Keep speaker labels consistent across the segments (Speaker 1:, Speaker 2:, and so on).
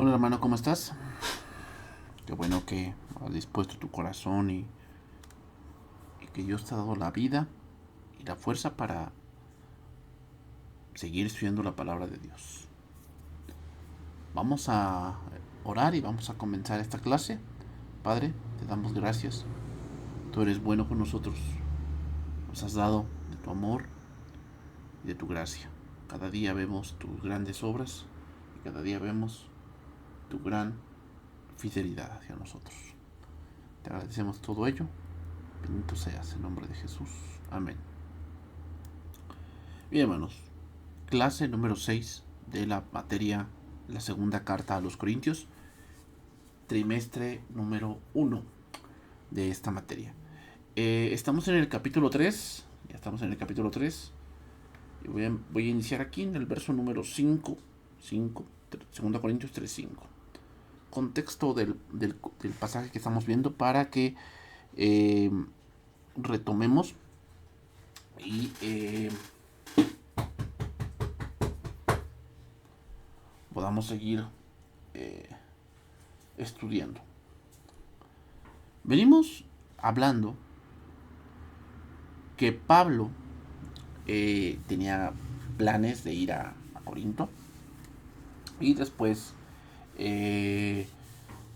Speaker 1: Hola hermano, ¿cómo estás? Qué bueno que has dispuesto tu corazón y que Dios te ha dado la vida y la fuerza para seguir estudiando la palabra de Dios. Vamos a orar y vamos a comenzar esta clase. Padre, te damos gracias. Tú eres bueno con nosotros. Nos has dado de tu amor y de tu gracia. Cada día vemos tus grandes obras y cada día vemos tu gran fidelidad hacia nosotros. Te agradecemos todo ello. Bendito seas en nombre de Jesús. Amén. Bien, hermanos, clase número 6 de la materia, la segunda carta a los Corintios, trimestre número 1 de esta materia. Estamos en el capítulo 3, ya estamos en el capítulo 3, y voy a iniciar aquí en el verso número 5, 2 Corintios 3, 5. Contexto del pasaje que estamos viendo para que retomemos y podamos seguir eh, estudiando. Venimos hablando que Pablo tenía planes de ir a Corinto y después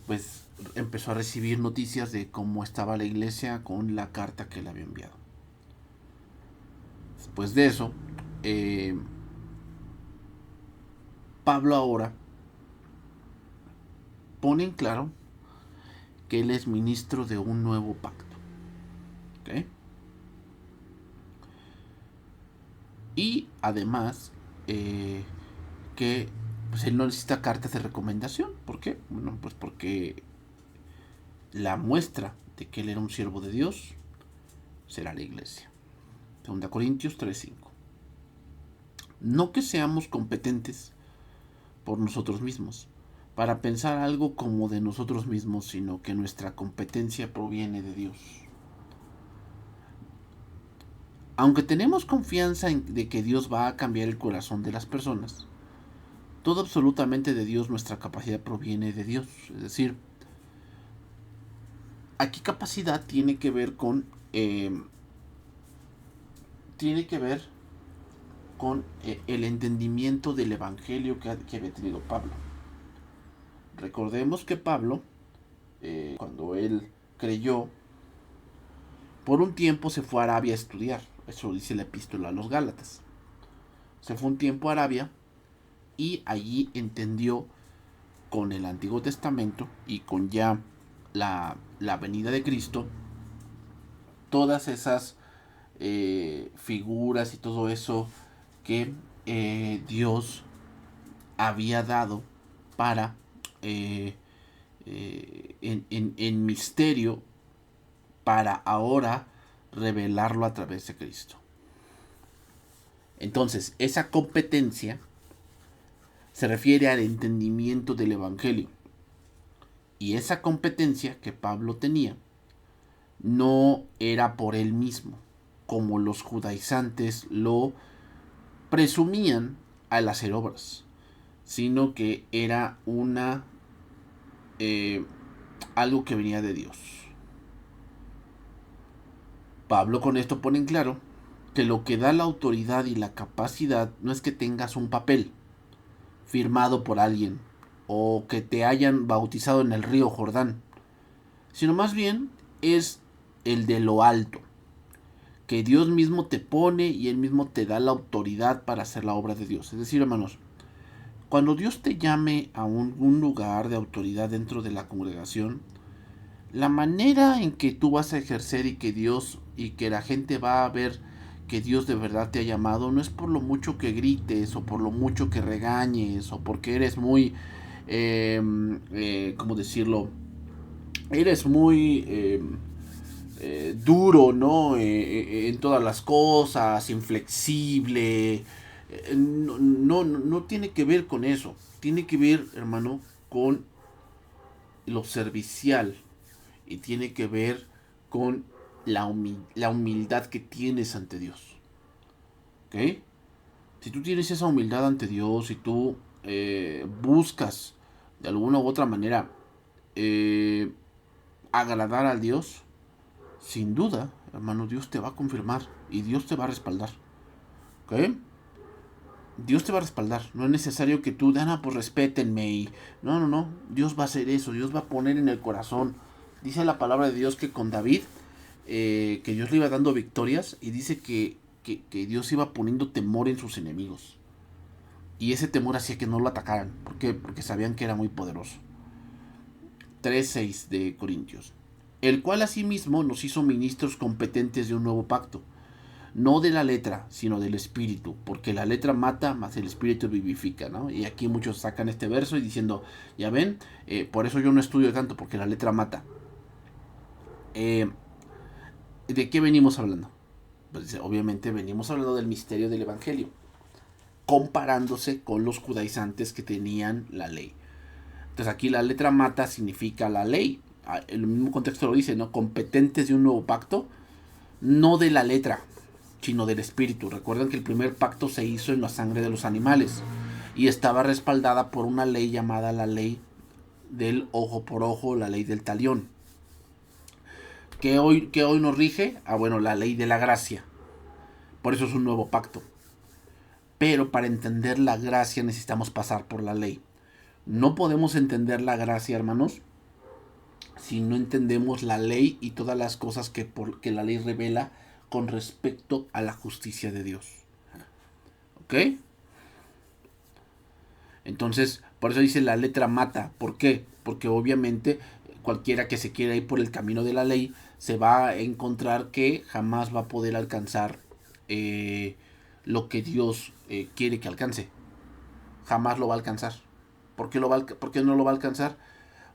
Speaker 1: pues empezó a recibir noticias de cómo estaba la iglesia con la carta que le había enviado. Después de eso, Pablo ahora pone en claro que él es ministro de un nuevo pacto. ¿Okay? Y además que pues él no necesita cartas de recomendación. ¿Por qué? Bueno, pues porque la muestra de que él era un siervo de Dios será la iglesia. 2 Corintios 3:5. No que seamos competentes por nosotros mismos para pensar algo como de nosotros mismos, sino que nuestra competencia proviene de Dios. Aunque tenemos confianza de que Dios va a cambiar el corazón de las personas, todo absolutamente de Dios, nuestra capacidad proviene de Dios. Es decir, aquí capacidad tiene que ver con el entendimiento del evangelio que había tenido Pablo. Recordemos que Pablo, cuando él creyó, por un tiempo se fue a Arabia a estudiar. Eso dice la epístola a los Gálatas. Se fue un tiempo a Arabia y allí entendió con el Antiguo Testamento y con ya la venida de Cristo todas esas figuras y todo eso que Dios había dado para en misterio para ahora revelarlo a través de Cristo. Entonces, esa competencia se refiere al entendimiento del Evangelio. Y esa competencia que Pablo tenía no era por él mismo, como los judaizantes lo presumían al hacer obras, sino que era algo que venía de Dios. Pablo con esto pone en claro que lo que da la autoridad y la capacidad no es que tengas un papel firmado por alguien o que te hayan bautizado en el río Jordán, sino más bien es el de lo alto, que Dios mismo te pone y Él mismo te da la autoridad para hacer la obra de Dios. Es decir, hermanos, cuando Dios te llame a un lugar de autoridad dentro de la congregación, la manera en que tú vas a ejercer y que Dios y que la gente va a ver que Dios de verdad te ha llamado no es por lo mucho que grites o por lo mucho que regañes o porque eres muy, ¿cómo decirlo? Eres muy duro, ¿no? En todas las cosas, inflexible. No tiene que ver con eso. Tiene que ver, hermano, con lo servicial. Y tiene que ver con la humildad que tienes ante Dios. ¿Ok? Si tú tienes esa humildad ante Dios y tú buscas de alguna u otra manera, agradar a Dios, sin duda, hermano, Dios te va a confirmar y Dios te va a respaldar. ¿Ok? Dios te va a respaldar. No es necesario que tú, pues respétenme. Y no, no, no. Dios va a hacer eso. Dios va a poner en el corazón. Dice la palabra de Dios que con David, que Dios le iba dando victorias. Y dice que Dios iba poniendo temor en sus enemigos. Y ese temor hacía que no lo atacaran. ¿Por qué? Porque sabían que era muy poderoso. 3:6 de Corintios. El cual asimismo nos hizo ministros competentes de un nuevo pacto, no de la letra, sino del espíritu, porque la letra mata, más el espíritu vivifica, ¿no? Y aquí muchos sacan este verso y diciendo, ya ven, por eso yo no estudio tanto, porque la letra mata. ¿De qué venimos hablando? Pues obviamente venimos hablando del misterio del evangelio, comparándose con los judaizantes que tenían la ley. Entonces aquí la letra mata significa la ley. En el mismo contexto lo dice, ¿no? Competentes de un nuevo pacto, no de la letra, sino del espíritu. Recuerden que el primer pacto se hizo en la sangre de los animales y estaba respaldada por una ley llamada la ley del ojo por ojo, la ley del talión. ¿Qué hoy nos rige? Bueno, la ley de la gracia. Por eso es un nuevo pacto. Pero para entender la gracia necesitamos pasar por la ley. No podemos entender la gracia, hermanos, si no entendemos la ley y todas las cosas que la ley revela con respecto a la justicia de Dios. ¿Ok? Entonces, por eso dice la letra mata. ¿Por qué? Porque obviamente cualquiera que se quiera ir por el camino de la ley se va a encontrar que jamás va a poder alcanzar lo que Dios quiere que alcance. Jamás lo va a alcanzar. ¿Por qué no lo va a alcanzar?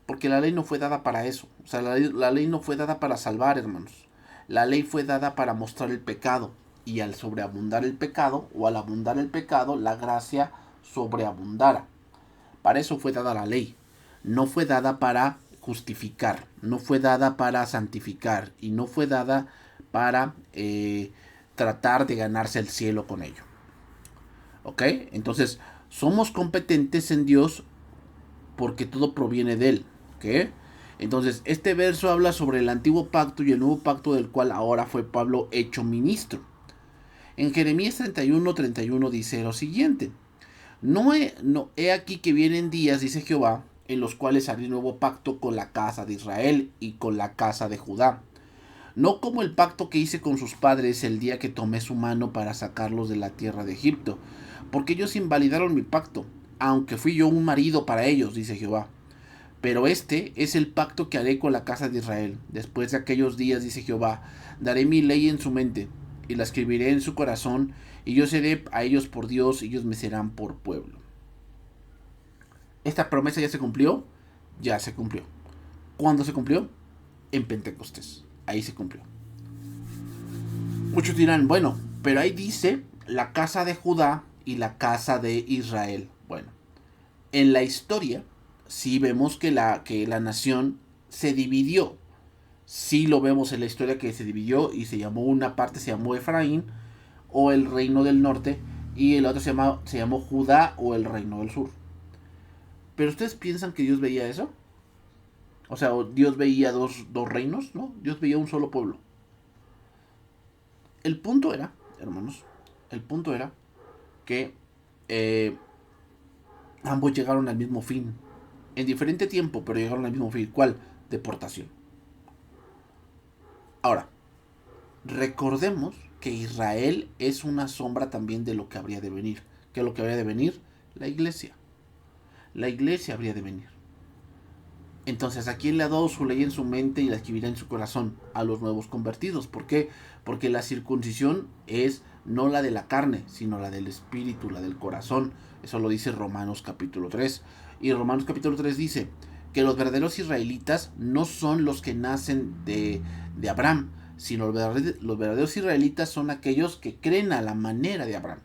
Speaker 1: Porque la ley no fue dada para eso. O sea, la ley no fue dada para salvar, hermanos. La ley fue dada para mostrar el pecado. Y al sobreabundar el pecado, o al abundar el pecado, la gracia sobreabundara. Para eso fue dada la ley. No fue dada para justificar. No fue dada para santificar. Y no fue dada para tratar de ganarse el cielo con ello. ¿Ok? Entonces, somos competentes en Dios porque todo proviene de Él. ¿Ok? Entonces, este verso habla sobre el antiguo pacto y el nuevo pacto del cual ahora fue Pablo hecho ministro. En Jeremías 31:31 dice lo siguiente. He aquí que vienen días, dice Jehová, en los cuales haré nuevo pacto con la casa de Israel y con la casa de Judá. No como el pacto que hice con sus padres el día que tomé su mano para sacarlos de la tierra de Egipto, porque ellos invalidaron mi pacto, aunque fui yo un marido para ellos, dice Jehová. Pero este es el pacto que haré con la casa de Israel. Después de aquellos días, dice Jehová, daré mi ley en su mente, y la escribiré en su corazón, y yo seré a ellos por Dios, y ellos me serán por pueblo. ¿Esta promesa ya se cumplió? Ya se cumplió. ¿Cuándo se cumplió? En Pentecostés. Ahí se cumplió. Muchos dirán, bueno, pero ahí dice la casa de Judá y la casa de Israel. Bueno, en la historia sí vemos que la nación se dividió. Sí lo vemos en la historia que se dividió y se llamó, una parte se llamó Efraín o el reino del norte y el otro se llamó Judá o el reino del sur. Pero ustedes piensan que Dios veía eso? O sea, Dios veía dos reinos, ¿no? Dios veía un solo pueblo. El punto era, hermanos, el punto era que ambos llegaron al mismo fin. En diferente tiempo, pero llegaron al mismo fin. ¿Cuál? Deportación. Ahora, recordemos que Israel es una sombra también de lo que habría de venir. ¿Qué es lo que habría de venir? La iglesia. La iglesia habría de venir. Entonces, ¿a quién le ha dado su ley en su mente y la escribirá en su corazón? A los nuevos convertidos. ¿Por qué? Porque la circuncisión es no la de la carne, sino la del espíritu, la del corazón. Eso lo dice Romanos capítulo 3. Y Romanos capítulo 3 dice que los verdaderos israelitas no son los que nacen de Abraham, sino los verdaderos israelitas son aquellos que creen a la manera de Abraham.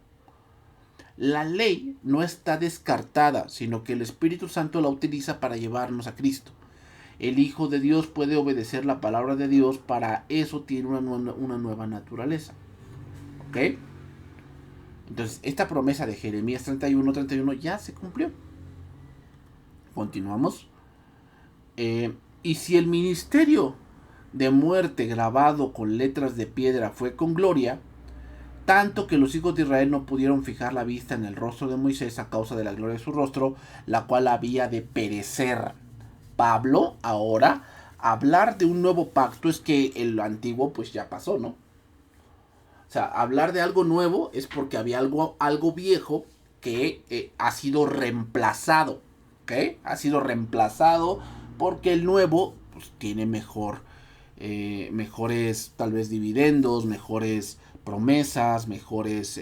Speaker 1: La ley no está descartada, sino que el Espíritu Santo la utiliza para llevarnos a Cristo. El Hijo de Dios puede obedecer la palabra de Dios, para eso tiene una nueva naturaleza. ¿Ok? Entonces, esta promesa de Jeremías 31:31 ya se cumplió. Continuamos. Y si el ministerio de muerte grabado con letras de piedra fue con gloria, tanto que los hijos de Israel no pudieron fijar la vista en el rostro de Moisés a causa de la gloria de su rostro, la cual había de perecer. Pablo, ahora, hablar de un nuevo pacto es que el antiguo pues ya pasó, ¿no? O sea, hablar de algo nuevo es porque había algo viejo que ha sido reemplazado, ¿ok? Ha sido reemplazado porque el nuevo pues, tiene mejores tal vez dividendos, mejores promesas, mejores,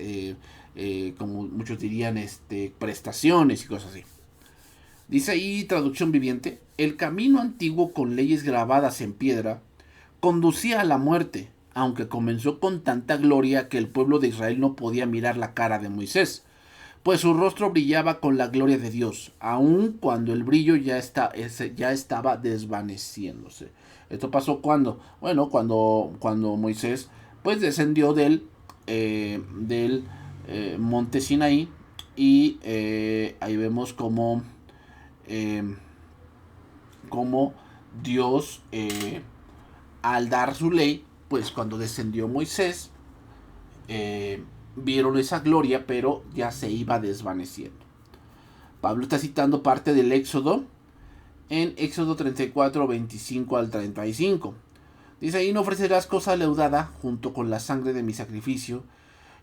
Speaker 1: como muchos dirían, prestaciones y cosas así. Dice ahí, traducción viviente, el camino antiguo con leyes grabadas en piedra conducía a la muerte, aunque comenzó con tanta gloria que el pueblo de Israel no podía mirar la cara de Moisés, pues su rostro brillaba con la gloria de Dios, aun cuando el brillo ya estaba desvaneciéndose. ¿Esto pasó cuando? Bueno, cuando Moisés pues descendió del monte Sinaí y ahí vemos eh, como Dios al dar su ley, pues cuando descendió Moisés, vieron esa gloria, pero ya se iba desvaneciendo. Pablo está citando parte del Éxodo, en Éxodo 34, 25 al 35. Dice ahí, no ofrecerás cosa leudada junto con la sangre de mi sacrificio,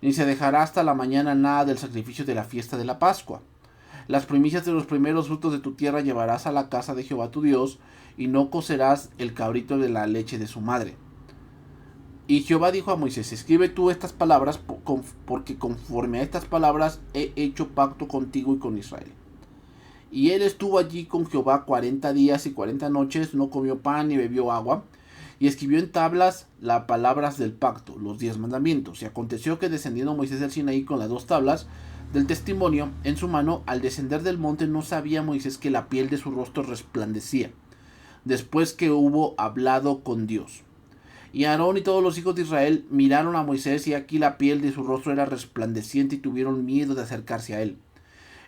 Speaker 1: ni se dejará hasta la mañana nada del sacrificio de la fiesta de la Pascua. Las primicias de los primeros frutos de tu tierra llevarás a la casa de Jehová tu Dios, y no cocerás el cabrito de la leche de su madre. Y Jehová dijo a Moisés, escribe tú estas palabras, porque conforme a estas palabras he hecho pacto contigo y con Israel. Y él estuvo allí con Jehová 40 días y 40 noches, no comió pan ni bebió agua, y escribió en tablas las palabras del pacto, los 10 mandamientos. Y aconteció que descendiendo Moisés del Sinaí con las 2 tablas del testimonio en su mano, al descender del monte no sabía Moisés que la piel de su rostro resplandecía, después que hubo hablado con Dios. Y Aarón y todos los hijos de Israel miraron a Moisés, y aquí la piel de su rostro era resplandeciente, y tuvieron miedo de acercarse a él.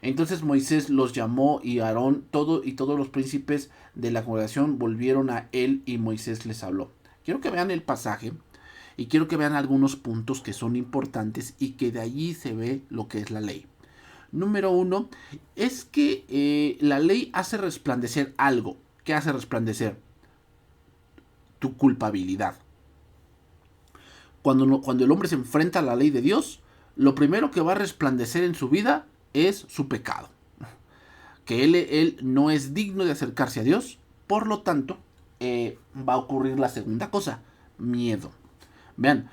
Speaker 1: Entonces Moisés los llamó, y Aarón todos los príncipes de la congregación volvieron a él, y Moisés les habló. Quiero que vean el pasaje y quiero que vean algunos puntos que son importantes y que de allí se ve lo que es la ley. Número 1 es que la ley hace resplandecer algo. ¿Qué hace resplandecer? Tu culpabilidad. Cuando el hombre se enfrenta a la ley de Dios, lo primero que va a resplandecer en su vida es su pecado. Que él no es digno de acercarse a Dios. Por lo tanto, va a ocurrir la segunda cosa, miedo. Vean,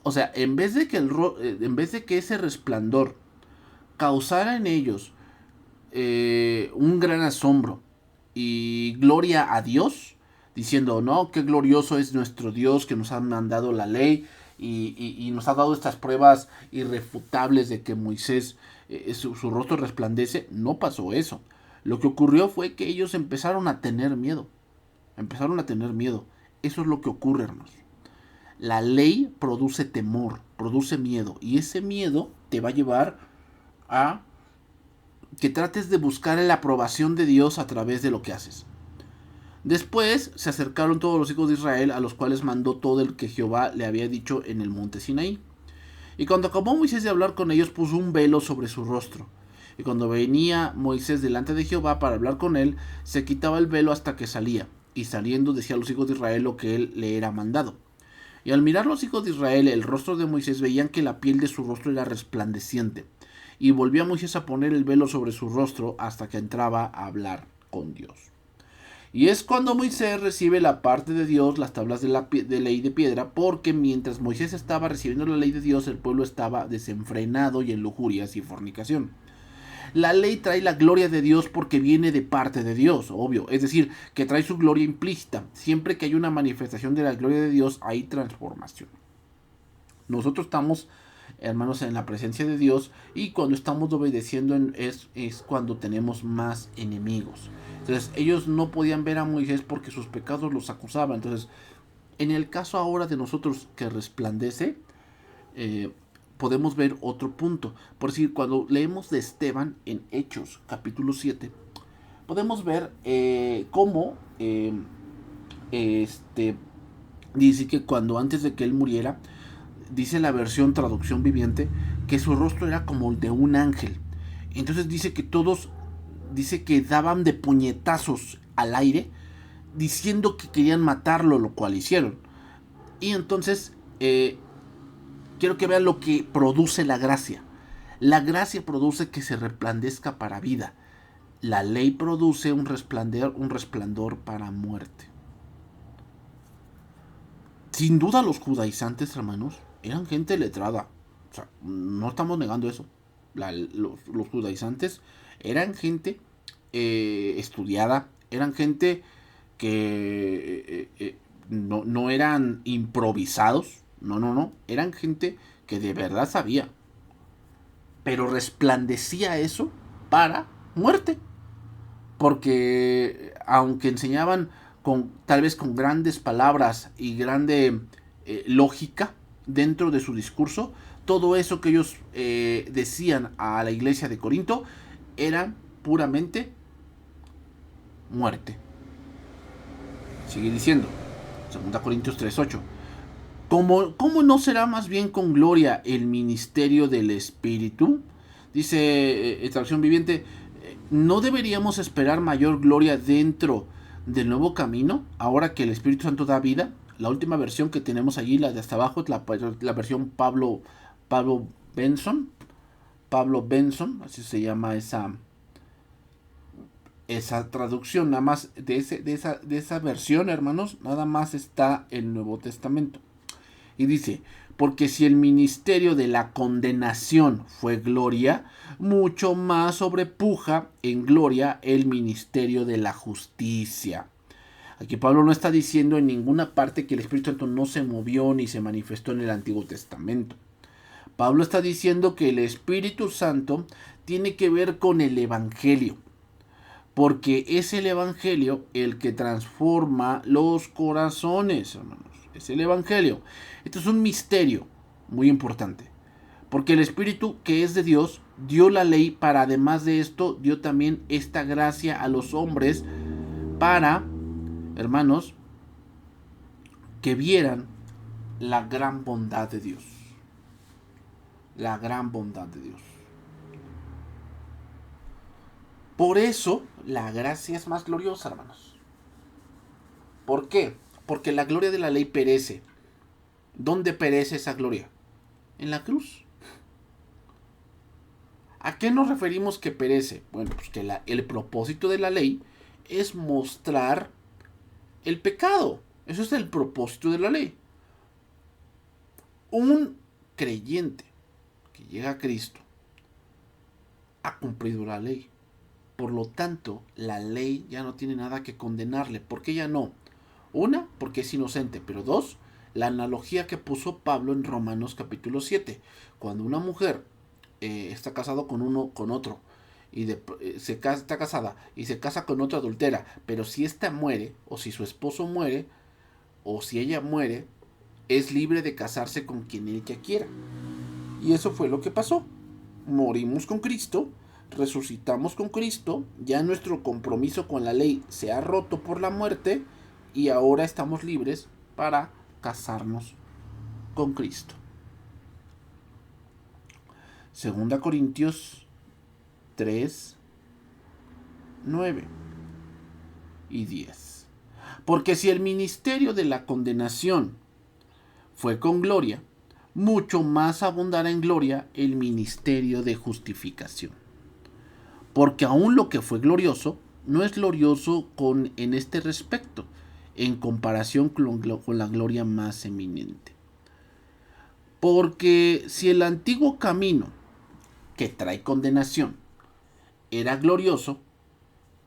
Speaker 1: o sea, en vez de que ese resplandor causara en ellos un gran asombro y gloria a Dios, diciendo, no, qué glorioso es nuestro Dios que nos ha mandado la ley y nos ha dado estas pruebas irrefutables de que Moisés, su rostro resplandece. No pasó eso. Lo que ocurrió fue que ellos empezaron a tener miedo. Empezaron a tener miedo. Eso es lo que ocurre, hermanos. La ley produce temor, produce miedo, y ese miedo te va a llevar a que trates de buscar la aprobación de Dios a través de lo que haces. Después se acercaron todos los hijos de Israel, a los cuales mandó todo el que Jehová le había dicho en el monte Sinaí. Y cuando acabó Moisés de hablar con ellos, puso un velo sobre su rostro. Y cuando venía Moisés delante de Jehová para hablar con él, se quitaba el velo hasta que salía. Y saliendo decía a los hijos de Israel lo que él le era mandado. Y al mirar los hijos de Israel el rostro de Moisés, veían que la piel de su rostro era resplandeciente. Y volvió Moisés a poner el velo sobre su rostro hasta que entraba a hablar con Dios. Y es cuando Moisés recibe la parte de Dios, las tablas de ley de piedra, porque mientras Moisés estaba recibiendo la ley de Dios, el pueblo estaba desenfrenado y en lujurias y fornicación. La ley trae la gloria de Dios porque viene de parte de Dios, obvio. Es decir, que trae su gloria implícita. Siempre que hay una manifestación de la gloria de Dios, hay transformación. Nosotros estamos, hermanos, en la presencia de Dios, y cuando estamos obedeciendo es cuando tenemos más enemigos. Entonces ellos no podían ver a Moisés porque sus pecados los acusaban. Entonces, en el caso ahora de nosotros que resplandece, podemos ver otro punto. Por decir, cuando leemos de Esteban en Hechos capítulo 7, podemos ver cómo dice que cuando antes de que él muriera, dice la versión traducción viviente, que su rostro era como el de un ángel. Entonces dice que todos, dice que daban de puñetazos al aire, diciendo que querían matarlo, lo cual hicieron. Y entonces, quiero que vean lo que produce la gracia. La gracia produce que se resplandezca para vida. La ley produce un resplandor para muerte. Sin duda los judaizantes, hermanos, eran gente letrada. O sea, no estamos negando eso. Los judaizantes eran gente estudiada, eran gente que no eran improvisados. No. Eran gente que de verdad sabía. Pero resplandecía eso para muerte. Porque aunque enseñaban tal vez con grandes palabras y grande lógica dentro de su discurso, todo eso que ellos decían a la iglesia de Corinto era puramente muerte. Sigue diciendo, 2 Corintios 3:8. ¿Cómo no será más bien con gloria el ministerio del Espíritu? Dice traducción viviente, ¿no deberíamos esperar mayor gloria dentro del nuevo camino ahora que el Espíritu Santo da vida? La última versión que tenemos allí, la de hasta abajo, es la versión Pablo Benson. Pablo Benson, así se llama esa traducción. Nada más de esa versión, hermanos, nada más está el Nuevo Testamento. Y dice, porque si el ministerio de la condenación fue gloria, mucho más sobrepuja en gloria el ministerio de la justicia. Aquí Pablo no está diciendo en ninguna parte que el Espíritu Santo no se movió ni se manifestó en el Antiguo Testamento. Pablo está diciendo que el Espíritu Santo tiene que ver con el Evangelio, porque es el Evangelio el que transforma los corazones, hermanos. Es el Evangelio. Esto es un misterio muy importante. Porque el Espíritu que es de Dios dio la ley para, además de esto, dio también esta gracia a los hombres para, hermanos, que vieran la gran bondad de Dios. La gran bondad de Dios. Por eso la gracia es más gloriosa, hermanos. ¿Por qué? Porque la gloria de la ley perece. ¿Dónde perece esa gloria? En la cruz. ¿A qué nos referimos que perece? Bueno, pues que el propósito de la ley es mostrar el pecado. Eso es el propósito de la ley. Un creyente que llega a Cristo ha cumplido la ley. Por lo tanto, la ley ya no tiene nada que condenarle. ¿Por qué ya no? Una, porque es inocente. Pero dos, la analogía que puso Pablo en Romanos capítulo 7. Cuando una mujer está casada con otro y está casada y se casa con otra adultera, pero si ésta muere, o si su esposo muere, o si ella muere, es libre de casarse con quien ella quiera. Y eso fue lo que pasó. Morimos con Cristo, resucitamos con Cristo, ya nuestro compromiso con la ley se ha roto por la muerte y ahora estamos libres para casarnos con Cristo. 2 Corintios 3, 9 y 10. Porque si el ministerio de la condenación fue con gloria, mucho más abundará en gloria el ministerio de justificación. Porque aún lo que fue glorioso no es glorioso en este respecto, en comparación con la gloria más eminente. Porque si el antiguo camino que trae condenación era glorioso,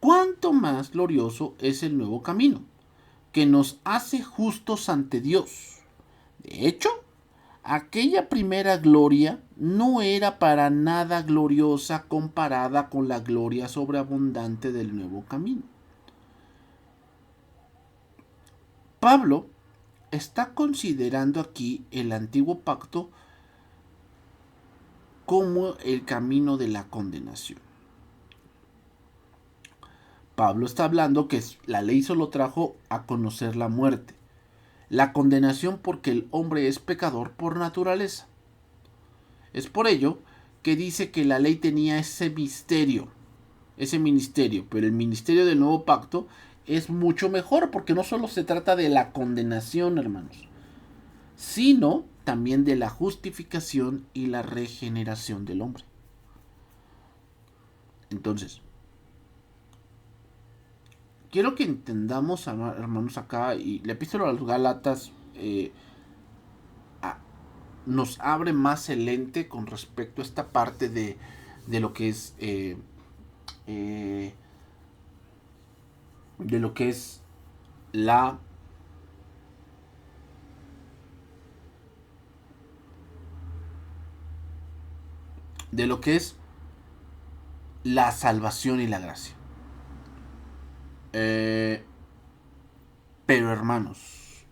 Speaker 1: ¿cuánto más glorioso es el nuevo camino, que nos hace justos ante Dios? De hecho, aquella primera gloria no era para nada gloriosa comparada con la gloria sobreabundante del nuevo camino. Pablo está considerando aquí el antiguo pacto como el camino de la condenación. Pablo está hablando que la ley solo trajo a conocer la muerte, la condenación porque el hombre es pecador por naturaleza. Es por ello que dice que la ley tenía ese ministerio, pero el ministerio del nuevo pacto es mucho mejor porque no solo se trata de la condenación, hermanos, sino también de la justificación y la regeneración del hombre. Entonces, quiero que entendamos, hermanos, acá, y la epístola a los Gálatas nos abre más el lente con respecto a esta parte de lo que es de lo que es la de lo que es la salvación y la gracia. Pero hermanos,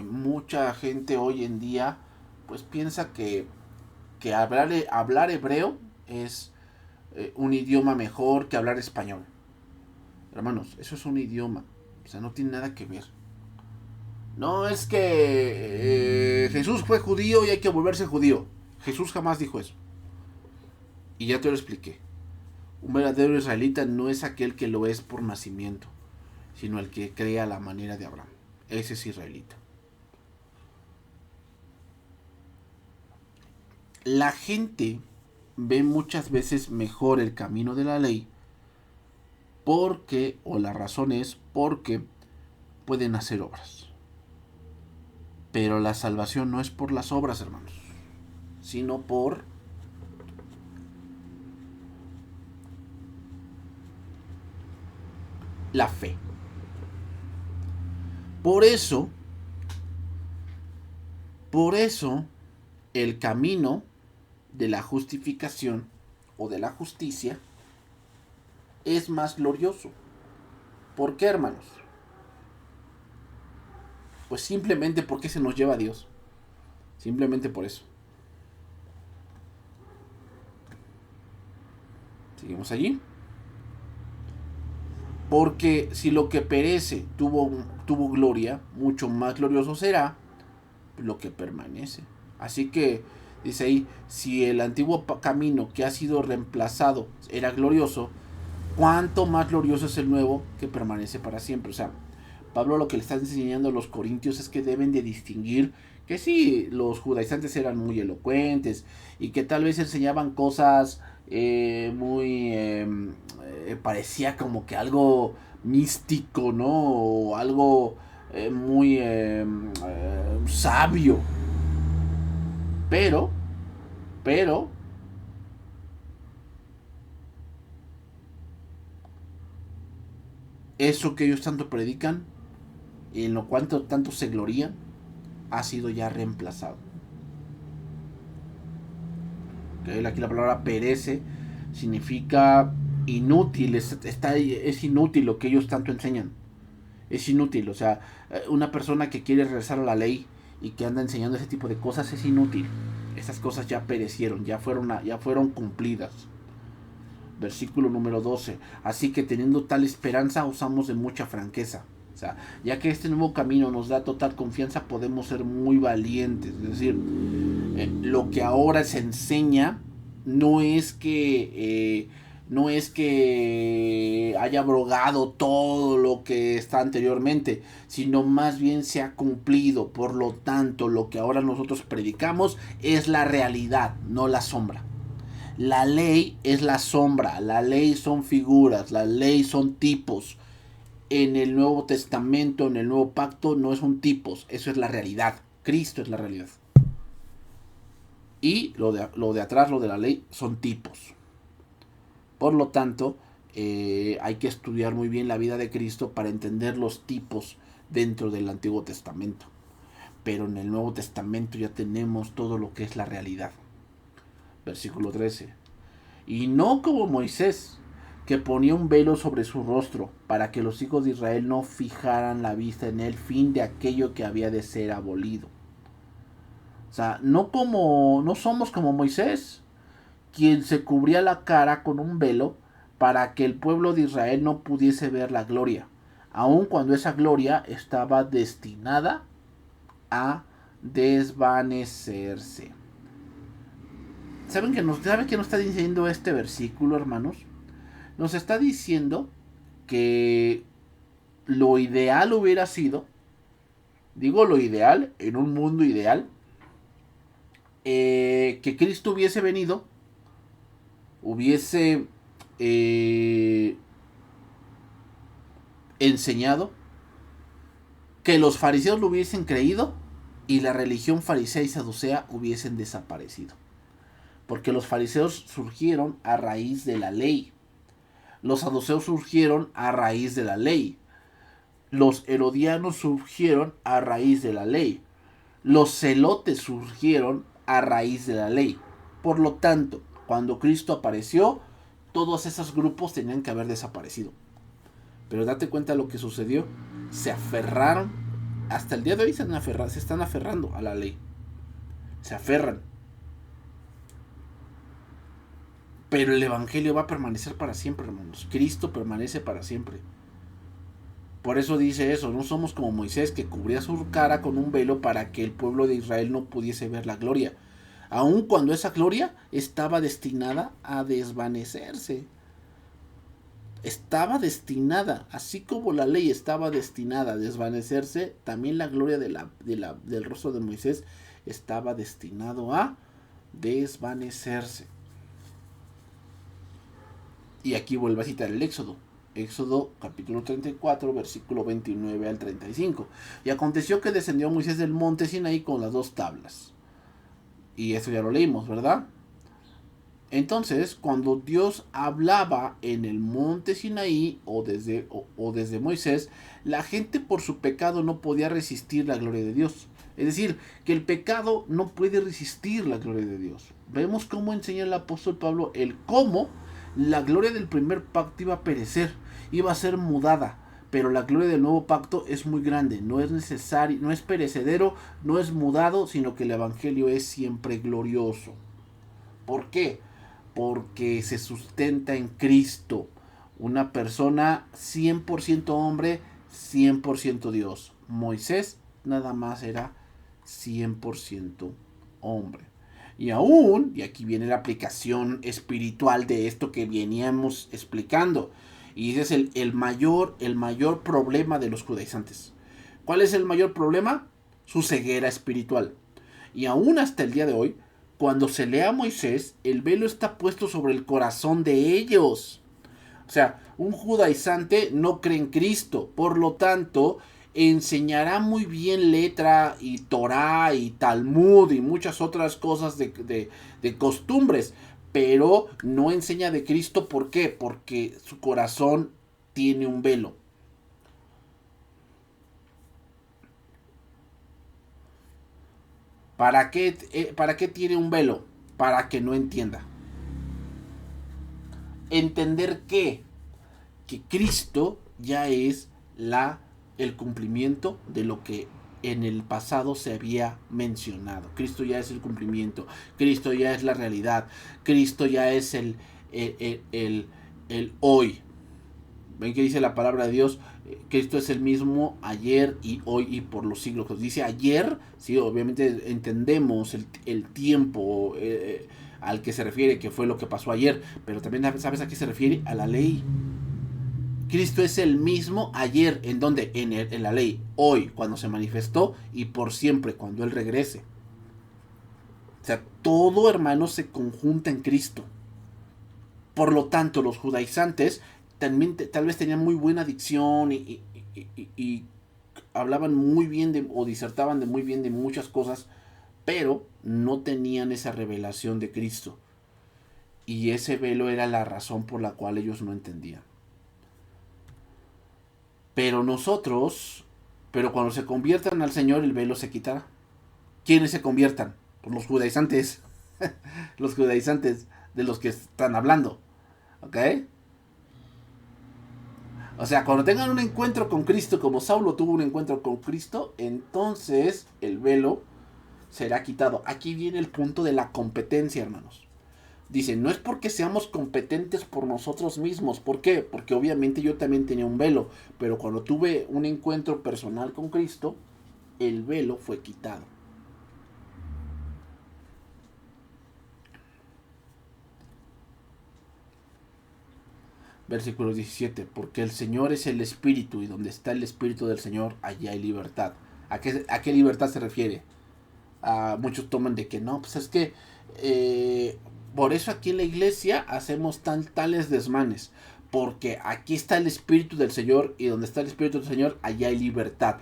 Speaker 1: mucha gente hoy en día pues piensa que hablar hebreo es un idioma mejor que hablar español. Hermanos, eso es un idioma, o sea, no tiene nada que ver. No es que Jesús fue judío y hay que volverse judío. Jesús jamás dijo eso. Y ya te lo expliqué. Un verdadero israelita no es aquel que lo es por nacimiento, sino el que crea la manera de Abraham. Ese es israelita. La gente ve muchas veces mejor el camino de la ley porque, o la razón es porque pueden hacer obras. Pero la salvación no es por las obras, hermanos, sino por la fe. Por eso, el camino de la justificación o de la justicia es más glorioso. ¿Por qué, hermanos? Pues simplemente porque se nos lleva a Dios. Simplemente por eso. Seguimos allí. Porque si lo que perece tuvo gloria, mucho más glorioso será lo que permanece. Así que dice ahí, si el antiguo camino que ha sido reemplazado era glorioso, ¿cuánto más glorioso es el nuevo que permanece para siempre? O sea, Pablo lo que le está enseñando a los corintios es que deben de distinguir que sí, los judaizantes eran muy elocuentes y que tal vez enseñaban cosas muy... parecía como que algo místico, ¿no? O algo muy sabio. Pero, pero, eso que ellos tanto predican, y en lo cual tanto se glorían, ha sido ya reemplazado. ¿Okay? Aquí la palabra perece significa inútil, es inútil lo que ellos tanto enseñan. Es inútil, o sea, una persona que quiere regresar a la ley y que anda enseñando ese tipo de cosas es inútil. Esas cosas ya perecieron, ya fueron cumplidas. Versículo número 12. Así que teniendo tal esperanza usamos de mucha franqueza. O sea, ya que este nuevo camino nos da total confianza, podemos ser muy valientes. Es decir, lo que ahora se enseña no es que haya abrogado todo lo que está anteriormente, sino más bien se ha cumplido. Por lo tanto, lo que ahora nosotros predicamos es la realidad, no la sombra. La ley es la sombra, la ley son figuras, la ley son tipos. En el Nuevo Testamento, en el Nuevo Pacto, no son tipos, eso es la realidad. Cristo es la realidad. Y lo de atrás, lo de la ley, son tipos. Por lo tanto, hay que estudiar muy bien la vida de Cristo para entender los tipos dentro del Antiguo Testamento. Pero en el Nuevo Testamento ya tenemos todo lo que es la realidad. Versículo 13. Y no como Moisés, que ponía un velo sobre su rostro, para que los hijos de Israel no fijaran la vista en el fin de aquello que había de ser abolido. O sea, no somos como Moisés, quien se cubría la cara con un velo para que el pueblo de Israel no pudiese ver la gloria, aun cuando esa gloria estaba destinada a desvanecerse. ¿Saben qué nos está diciendo este versículo, hermanos? Nos está diciendo que lo ideal hubiera sido, digo lo ideal, en un mundo ideal, que Cristo hubiese venido, hubiese enseñado, que los fariseos lo hubiesen creído y la religión farisea y saducea hubiesen desaparecido. Porque los fariseos surgieron a raíz de la ley. Los saduceos surgieron a raíz de la ley. Los herodianos surgieron a raíz de la ley. Los celotes surgieron a raíz de la ley. Por lo tanto, cuando Cristo apareció, todos esos grupos tenían que haber desaparecido. Pero date cuenta lo que sucedió. Se aferraron. Hasta el día de hoy se están aferrando a la ley. Se aferran. Pero el evangelio va a permanecer para siempre, hermanos. Cristo permanece para siempre. Por eso dice eso. No somos como Moisés, que cubría su cara con un velo para que el pueblo de Israel no pudiese ver la gloria. Aun cuando esa gloria estaba destinada a desvanecerse. Estaba destinada, así como la ley estaba destinada a desvanecerse, también la gloria del rostro de Moisés estaba destinado a desvanecerse. Y aquí vuelvo a citar el Éxodo. Éxodo capítulo 34, versículo 29 al 35. Y aconteció que descendió Moisés del monte Sinaí con las 2 tablas. Y eso ya lo leímos, ¿verdad? Entonces, cuando Dios hablaba en el monte Sinaí o desde Moisés, la gente por su pecado no podía resistir la gloria de Dios. Es decir, que el pecado no puede resistir la gloria de Dios. Vemos cómo enseña el apóstol Pablo el cómo la gloria del primer pacto iba a perecer, iba a ser mudada, pero la gloria del nuevo pacto es muy grande, no es necesario, no es perecedero, no es mudado, sino que el evangelio es siempre glorioso. ¿Por qué? Porque se sustenta en Cristo, una persona 100% hombre, 100% Dios. Moisés nada más era 100% hombre. Y aún, y aquí viene la aplicación espiritual de esto que veníamos explicando, y ese es el mayor problema de los judaizantes. ¿Cuál es el mayor problema? Su ceguera espiritual. Y aún hasta el día de hoy, cuando se lee a Moisés, el velo está puesto sobre el corazón de ellos. O sea, un judaizante no cree en Cristo, por lo tanto, enseñará muy bien letra y Torah y Talmud y muchas otras cosas de costumbres, pero no enseña de Cristo. ¿Por qué? Porque su corazón tiene un velo. ¿Para qué tiene un velo? Para que no entienda. Entender que Cristo ya es el cumplimiento de lo que en el pasado se había mencionado. Cristo ya es el cumplimiento. Cristo ya es la realidad. Cristo ya es el hoy. ¿Ven que dice la palabra de Dios? Cristo es el mismo ayer y hoy y por los siglos. Nos dice ayer, sí, obviamente entendemos el tiempo al que se refiere, que fue lo que pasó ayer, pero también sabes a qué se refiere, a la ley. Cristo es el mismo ayer, ¿en dónde? En la ley, hoy, cuando se manifestó, y por siempre, cuando Él regrese. O sea, todo, hermano, se conjunta en Cristo. Por lo tanto, los judaizantes también tal vez tenían muy buena dicción y hablaban muy bien o disertaban muy bien de muchas cosas, pero no tenían esa revelación de Cristo. Y ese velo era la razón por la cual ellos no entendían. Pero cuando se conviertan al Señor, el velo se quitará. ¿Quiénes se conviertan? Pues los judaizantes. Los judaizantes de los que están hablando. ¿Ok? O sea, cuando tengan un encuentro con Cristo, como Saulo tuvo un encuentro con Cristo, entonces el velo será quitado. Aquí viene el punto de la competencia, hermanos. Dice, no es porque seamos competentes por nosotros mismos. ¿Por qué? Porque obviamente yo también tenía un velo. Pero cuando tuve un encuentro personal con Cristo, el velo fue quitado. Versículo 17. Porque el Señor es el Espíritu, y donde está el Espíritu del Señor, allá hay libertad. ¿A qué libertad se refiere? Muchos toman de que no, pues es que por eso aquí en la iglesia hacemos tales desmanes, porque aquí está el Espíritu del Señor, y donde está el Espíritu del Señor, allá hay libertad.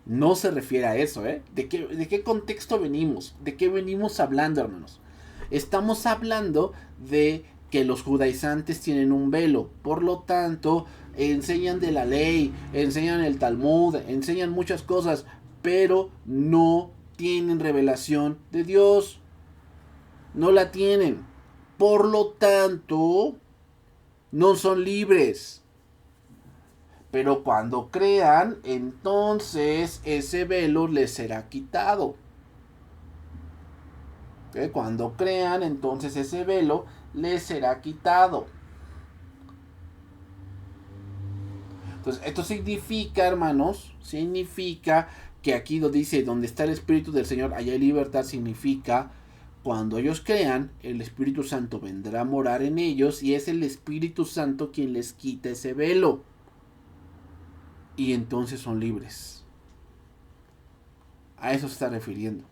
Speaker 1: No se refiere a eso, ¿eh? ¿De qué contexto venimos? ¿De qué venimos hablando, hermanos? Estamos hablando de que los judaizantes tienen un velo, por lo tanto, enseñan de la ley, enseñan el Talmud, enseñan muchas cosas, pero no tienen revelación de Dios. No la tienen. Por lo tanto, no son libres. Pero cuando crean, entonces ese velo les será quitado. ¿Okay? Cuando crean, entonces ese velo les será quitado. Entonces, esto significa, hermanos, significa que aquí lo dice, donde está el Espíritu del Señor, allá hay libertad, significa, cuando ellos crean, el Espíritu Santo vendrá a morar en ellos, y es el Espíritu Santo quien les quita ese velo. Y entonces son libres. A eso se está refiriendo.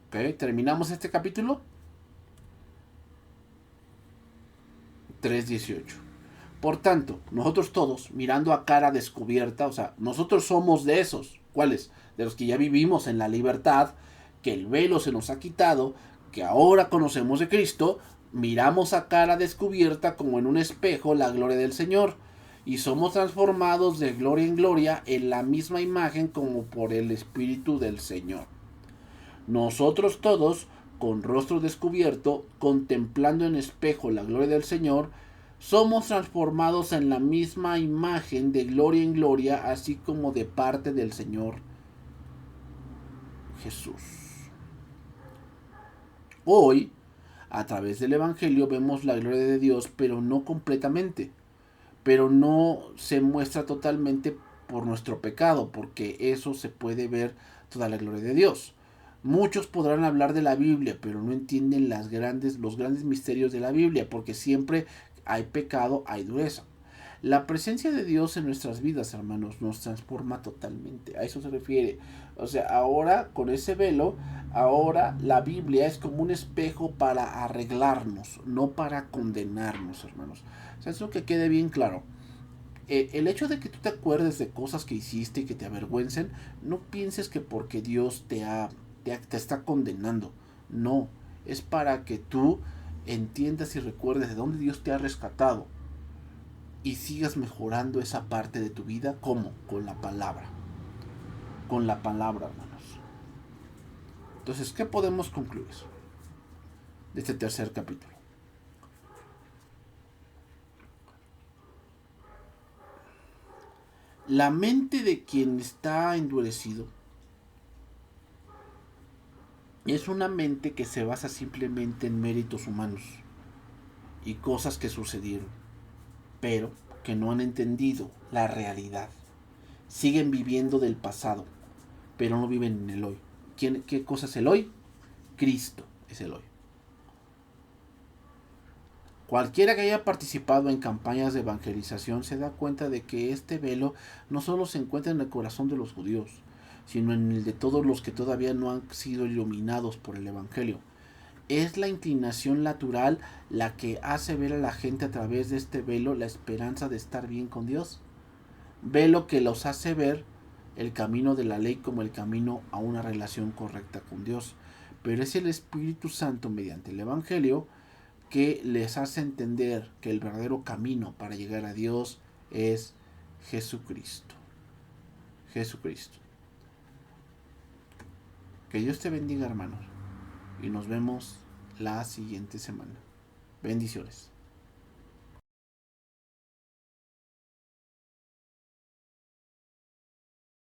Speaker 1: ¿Ok? Terminamos este capítulo 3:18. Por tanto, nosotros todos, mirando a cara descubierta, o sea, nosotros somos de esos. ¿Cuáles? De los que ya vivimos en la libertad, que el velo se nos ha quitado, que ahora conocemos de Cristo, miramos a cara descubierta como en un espejo la gloria del Señor, y somos transformados de gloria en gloria en la misma imagen como por el Espíritu del Señor. Nosotros todos, con rostro descubierto, contemplando en espejo la gloria del Señor, somos transformados en la misma imagen de gloria en gloria, así como de parte del Señor Jesús. Hoy, a través del Evangelio, vemos la gloria de Dios, pero no completamente, pero no se muestra totalmente por nuestro pecado, porque eso se puede ver toda la gloria de Dios. Muchos podrán hablar de la Biblia, pero no entienden los grandes misterios de la Biblia, porque siempre hay pecado, hay dureza. La presencia de Dios en nuestras vidas, hermanos, nos transforma totalmente. A eso se refiere. O sea, ahora con ese velo, ahora la Biblia es como un espejo para arreglarnos, no para condenarnos, hermanos. O sea, eso que quede bien claro. El hecho de que tú te acuerdes de cosas que hiciste y que te avergüencen, no pienses que porque Dios te está condenando. No, es para que tú entiendas y recuerdes de dónde Dios te ha rescatado y sigas mejorando esa parte de tu vida. ¿Cómo? Con la palabra. Con la palabra, hermanos. Entonces, ¿qué podemos concluir de este tercer capítulo? La mente de quien está endurecido es una mente que se basa simplemente en méritos humanos y cosas que sucedieron, pero que no han entendido la realidad. Siguen viviendo del pasado, pero no viven en el hoy. ¿Qué cosa es el hoy? Cristo es el hoy. Cualquiera que haya participado en campañas de evangelización se da cuenta de que este velo no solo se encuentra en el corazón de los judíos, sino en el de todos los que todavía no han sido iluminados por el Evangelio. Es la inclinación natural la que hace ver a la gente a través de este velo la esperanza de estar bien con Dios. Velo que los hace ver el camino de la ley como el camino a una relación correcta con Dios. Pero es el Espíritu Santo mediante el Evangelio que les hace entender que el verdadero camino para llegar a Dios es Jesucristo. Jesucristo. Que Dios te bendiga, hermanos. Y nos vemos la siguiente semana. Bendiciones.